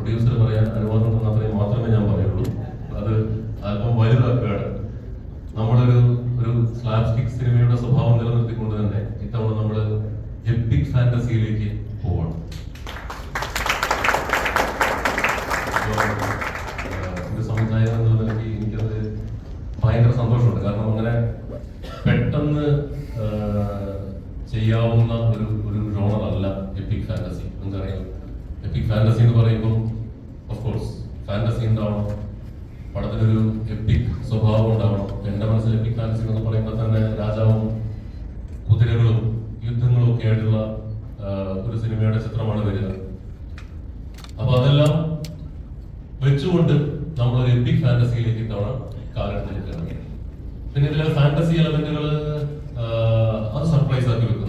Producer പറയാൻ അനുവാദം തന്നത്രയും മാത്രമേ ഞാൻ പറയുള്ളൂ. അത് അല്പം വലുതാക്കുകയാണ്. നമ്മളൊരു സ്ലാപ്സ്റ്റിക് സിനിമയുടെ സ്വഭാവം നിലനിർത്തിക്കൊണ്ട് തന്നെ ഇത്തവണ നമ്മൾ എപ്പിക് ഫാന്റസിയിലേക്ക് പോവാണ്. ഒരു സംവിധായകൻ എന്നുള്ള നിലയ്ക്ക് എനിക്കത് ഭയങ്കര സന്തോഷമുണ്ട്. കാരണം അങ്ങനെ പെട്ടെന്ന് ചെയ്യാവുന്ന ഒരു ജോണർ അല്ല എപ്പിക് ഫാന്റസി. നിങ്ങൾക്കറിയാം, എപ്പിക് ഫാന്റസി എന്ന് പറയുമ്പോൾ ഓഫ്കോഴ്സ് ഫാന്റസി ഉണ്ടാവണം, പടത്തിനൊരു എപ്പിക് സ്വഭാവം ഉണ്ടാവണം. എൻ്റെ മനസ്സിൽ എപ്പിക് ഫാന്റസി എന്ന് പറയുമ്പോൾ തന്നെ രാജാവും കുതിരകളും യുദ്ധങ്ങളും ഒക്കെ ആയിട്ടുള്ള ഒരു സിനിമയുടെ ചിത്രമാണ് വരിക. അപ്പൊ അതെല്ലാം വെച്ചുകൊണ്ട് നമ്മളൊരു എപ്പിക് ഫാന്റസിയിലേക്ക് ഇത്തവണ കാലെടുത്തിരിക്കുകയാണ്. പിന്നെ ഇതിലെ ഫാന്റസി എലമെന്റുകൾ അത് സർപ്രൈസ് ആക്കി വെക്കും.